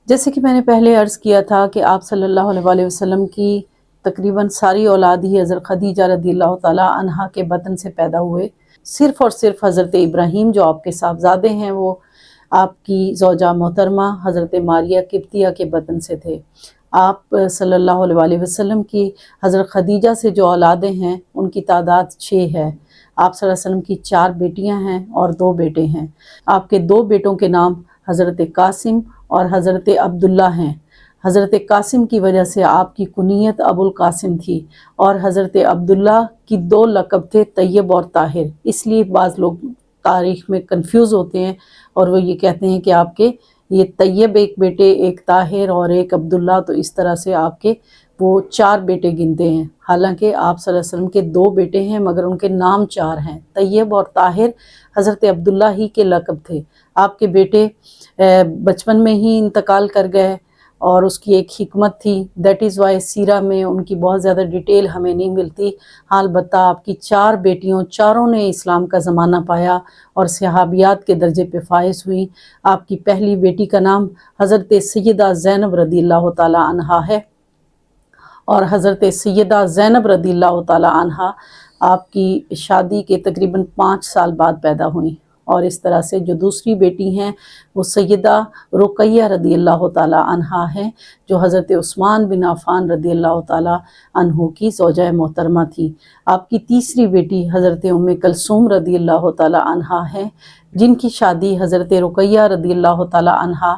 جیسے کہ میں نے پہلے عرض کیا تھا کہ آپ صلی اللہ علیہ وسلم کی تقریباً ساری اولاد ہی حضرت خدیجہ رضی اللہ تعالیٰ عنہا کے بطن سے پیدا ہوئے۔ صرف اور صرف حضرت ابراہیم جو آپ کے صاحبزادے ہیں وہ آپ کی زوجہ محترمہ حضرت ماریہ قبطیہ کے بطن سے تھے۔ آپ صلی اللہ علیہ وسلم کی حضرت خدیجہ سے جو اولادیں ہیں ان کی تعداد 6 ہے۔ آپ صلی اللہ علیہ وسلم کی 4 بیٹیاں ہیں اور 2 بیٹے ہیں۔ آپ کے 2 بیٹوں کے نام حضرت قاسم اور حضرت عبداللہ ہیں۔ حضرت قاسم کی وجہ سے آپ کی کنیت ابو القاسم تھی، اور حضرت عبداللہ کی 2 لقب تھے، طیب اور طاہر۔ اس لیے بعض لوگ تاریخ میں کنفیوز ہوتے ہیں اور وہ یہ کہتے ہیں کہ آپ کے یہ طیب ایک بیٹے، ایک طاہر اور ایک عبداللہ، تو اس طرح سے آپ کے وہ 4 بیٹے گنتے ہیں۔ حالانکہ آپ صلی اللہ علیہ وسلم کے 2 بیٹے ہیں مگر ان کے نام 4 ہیں۔ طیب اور طاہر حضرت عبداللہ ہی کے لقب تھے۔ آپ کے بیٹے بچپن میں ہی انتقال کر گئے، اور اس کی ایک حکمت تھی، دیٹ از وائی سیرہ میں ان کی بہت زیادہ ڈیٹیل ہمیں نہیں ملتی۔ ہاں البتہ آپ کی 4 بیٹیوں، چاروں نے اسلام کا زمانہ پایا اور صحابیات کے درجے پہ فائز ہوئی۔ آپ کی پہلی بیٹی کا نام حضرت سیدہ زینب رضی اللہ تعالی عنہا ہے، اور حضرت سیدہ زینب رضی اللہ تعالی عنہا آپ کی شادی کے تقریباً 5 سال بعد پیدا ہوئیں۔ اور اس طرح سے جو دوسری بیٹی ہیں وہ سیدہ رقیہ رضی اللہ تعالی عنہا ہیں، جو حضرت عثمان بن عفان رضی اللہ تعالی عنہ کی زوجہ محترمہ تھی۔ آپ کی تیسری بیٹی حضرت ام کلثوم رضی اللہ تعالی عنہا ہیں، جن کی شادی حضرت رقیہ رضی اللہ تعالی عنہا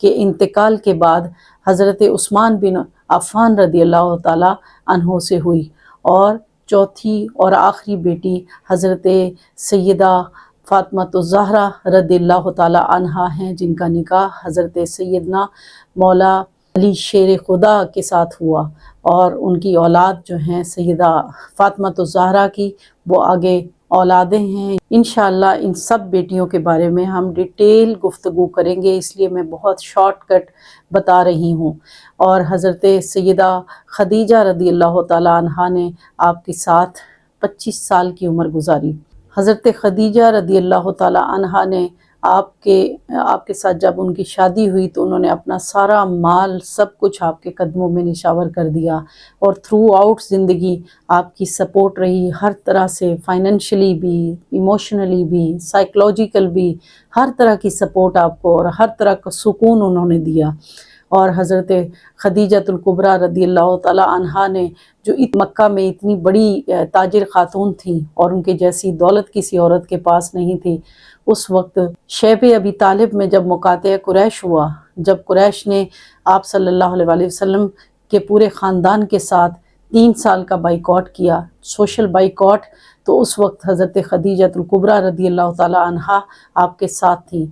کے انتقال کے بعد حضرت عثمان بن عفان رضی اللہ تعالی عنہ سے ہوئی۔ اور چوتھی اور آخری بیٹی حضرت سیدہ فاطمہ الزہرا رضی اللہ تعالی عنہا ہیں، جن کا نکاح حضرت سیدنا مولا علی شیر خدا کے ساتھ ہوا، اور ان کی اولاد جو ہیں سیدہ فاطمہ الزہرا کی وہ آگے اولادیں ہیں۔ انشاءاللہ ان سب بیٹیوں کے بارے میں ہم ڈیٹیل گفتگو کریں گے، اس لیے میں بہت شارٹ کٹ بتا رہی ہوں۔ اور حضرت سیدہ خدیجہ رضی اللہ تعالی عنہا نے آپ کے ساتھ 25 سال کی عمر گزاری۔ حضرت خدیجہ رضی اللہ تعالی عنہا نے آپ کے ساتھ جب ان کی شادی ہوئی تو انہوں نے اپنا سارا مال سب کچھ آپ کے قدموں میں نشاور کر دیا، اور تھرو آؤٹ زندگی آپ کی سپورٹ رہی، ہر طرح سے، فائنینشلی بھی، ایموشنلی بھی، سائیکولوجیکل بھی، ہر طرح کی سپورٹ آپ کو اور ہر طرح کا سکون انہوں نے دیا۔ اور حضرت خدیجہ الکبریٰ رضی اللہ تعالی عنہا نے جو مکہ میں اتنی بڑی تاجر خاتون تھیں اور ان کے جیسی دولت کسی عورت کے پاس نہیں تھی، اس وقت شیب ابی طالب میں جب مقاطع قریش ہوا، جب قریش نے آپ صلی اللہ علیہ وسلم کے پورے خاندان کے ساتھ 3 سال کا بائیکاٹ کیا، سوشل بائیکاٹ، تو اس وقت حضرت خدیجہ الکبریٰ رضی اللہ تعالی عنہا آپ کے ساتھ تھیں۔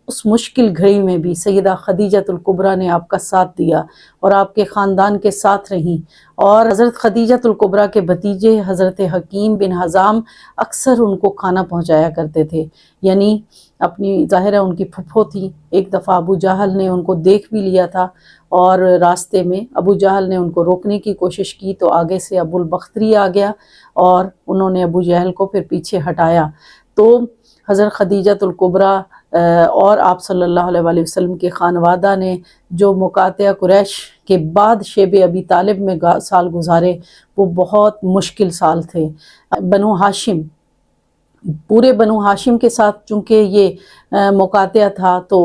اس مشکل گھڑی میں بھی سیدہ خدیجہ الکبریٰ نے آپ کا ساتھ دیا اور آپ کے خاندان کے ساتھ رہیں۔ اور حضرت خدیجہ الکبریٰ کے بھتیجے حضرت حکیم بن حزام اکثر ان کو کھانا پہنچایا کرتے تھے، یعنی اپنی ظاہرہ ان کی پھپھو تھی۔ ایک دفعہ ابو جہل نے ان کو دیکھ بھی لیا تھا، اور راستے میں ابو جہل نے ان کو روکنے کی کوشش کی تو آگے سے ابو البختری آ گیا اور انہوں نے ابو جہل کو پھر پیچھے ہٹایا۔ تو حضرت خدیجہ الکبریٰ اور آپ صلی اللہ علیہ وسلم کے خانوادہ نے جو مقاطع قریش کے بعد شیب ابی طالب میں سال گزارے، وہ بہت مشکل سال تھے۔ بنو ہاشم، پورے بنو ہاشم کے ساتھ چونکہ یہ مقاطع تھا تو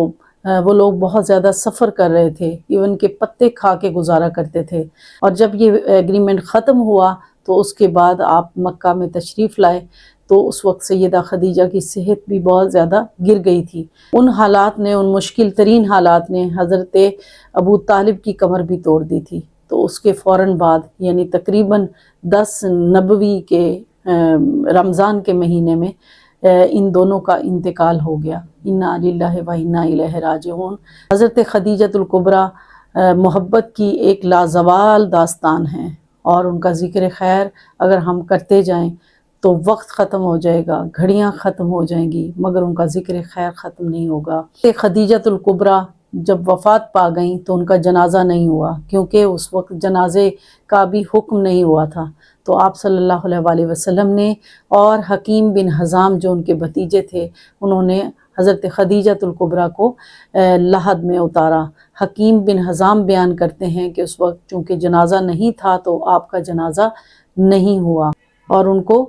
وہ لوگ بہت زیادہ سفر کر رہے تھے، ایون کہ پتے کھا کے گزارا کرتے تھے۔ اور جب یہ ایگریمنٹ ختم ہوا تو اس کے بعد آپ مکہ میں تشریف لائے، تو اس وقت سیدہ خدیجہ کی صحت بھی بہت زیادہ گر گئی تھی۔ ان حالات نے، ان مشکل ترین حالات نے حضرت ابو طالب کی کمر بھی توڑ دی تھی۔ تو اس کے فوراً بعد، یعنی تقریباً 10 نبوی کے رمضان کے مہینے میں ان دونوں کا انتقال ہو گیا۔ انا للہ و انا الیہ راجعون۔ حضرت خدیجہ الکبریٰ محبت کی ایک لازوال داستان ہے، اور ان کا ذکر خیر اگر ہم کرتے جائیں تو وقت ختم ہو جائے گا، گھڑیاں ختم ہو جائیں گی، مگر ان کا ذکر خیر ختم نہیں ہوگا۔ خدیجہ الکبریٰ جب وفات پا گئیں تو ان کا جنازہ نہیں ہوا، کیونکہ اس وقت جنازے کا بھی حکم نہیں ہوا تھا۔ تو آپ صلی اللہ علیہ وسلم نے اور حکیم بن حزام جو ان کے بھتیجے تھے، انہوں نے حضرت خدیجہ الکبریٰ کو لحد میں اتارا۔ حکیم بن حزام بیان کرتے ہیں کہ اس وقت چونکہ جنازہ نہیں تھا تو آپ کا جنازہ نہیں ہوا، اور ان کو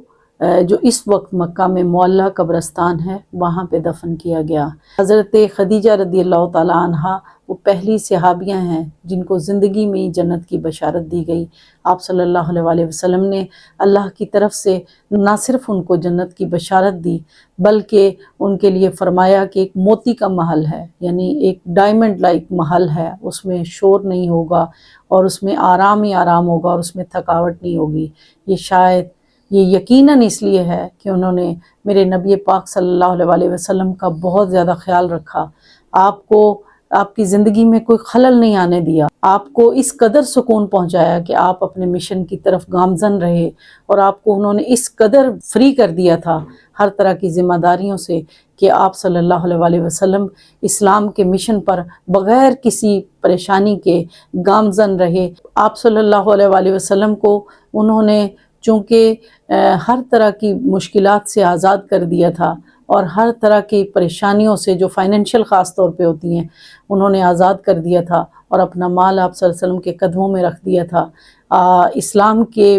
جو اس وقت مکہ میں معلیٰ قبرستان ہے وہاں پہ دفن کیا گیا۔ حضرت خدیجہ رضی اللہ تعالیٰ عنہا وہ پہلی صحابیاں ہیں جن کو زندگی میں جنت کی بشارت دی گئی۔ آپ صلی اللہ علیہ وسلم نے اللہ کی طرف سے نہ صرف ان کو جنت کی بشارت دی بلکہ ان کے لیے فرمایا کہ ایک موتی کا محل ہے، یعنی ایک ڈائمنڈ لائک محل ہے، اس میں شور نہیں ہوگا اور اس میں آرام ہی آرام ہوگا اور اس میں تھکاوٹ نہیں ہوگی۔ یہ یقیناً اس لیے ہے کہ انہوں نے میرے نبی پاک صلی اللہ علیہ وسلم کا بہت زیادہ خیال رکھا، آپ کو آپ کی زندگی میں کوئی خلل نہیں آنے دیا، آپ کو اس قدر سکون پہنچایا کہ آپ اپنے مشن کی طرف گامزن رہے، اور آپ کو انہوں نے اس قدر فری کر دیا تھا ہر طرح کی ذمہ داریوں سے کہ آپ صلی اللہ علیہ وسلم اسلام کے مشن پر بغیر کسی پریشانی کے گامزن رہے۔ آپ صلی اللہ علیہ وسلم کو انہوں نے چونکہ ہر طرح کی مشکلات سے آزاد کر دیا تھا اور ہر طرح کی پریشانیوں سے جو فائنینشیل خاص طور پہ ہوتی ہیں انہوں نے آزاد کر دیا تھا، اور اپنا مال آپ صلی اللہ علیہ وسلم کے قدموں میں رکھ دیا تھا۔ اسلام کے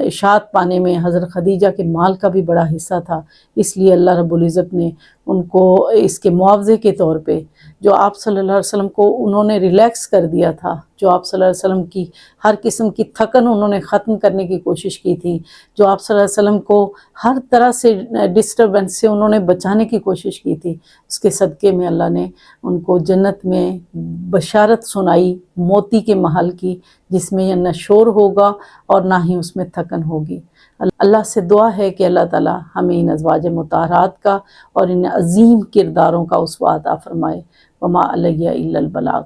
اشاعت پانے میں حضرت خدیجہ کے مال کا بھی بڑا حصہ تھا، اس لیے اللہ رب العزت نے ان کو اس کے معاوضے کے طور پہ جو آپ صلی اللہ علیہ وسلم کو انہوں نے ریلیکس کر دیا تھا، جو آپ صلی اللہ علیہ وسلم کی ہر قسم کی تھکن انہوں نے ختم کرنے کی کوشش کی تھی، جو آپ صلی اللہ علیہ وسلم کو ہر طرح سے ڈسٹربنس سے انہوں نے بچانے کی کوشش کی تھی، اس کے صدقے میں اللہ نے ان کو جنت میں بشارت سنائی موتی کے محل کی، جس میں نہ شور ہوگا اور نہ ہی اس میں تھکن ہوگی۔ اللہ سے دعا ہے کہ اللہ تعالی ہمیں ان ازواج مطہرات کا اور ان عظیم کرداروں کا اسوہ عطا فرمائے۔ وما علیہ الا البلاغ۔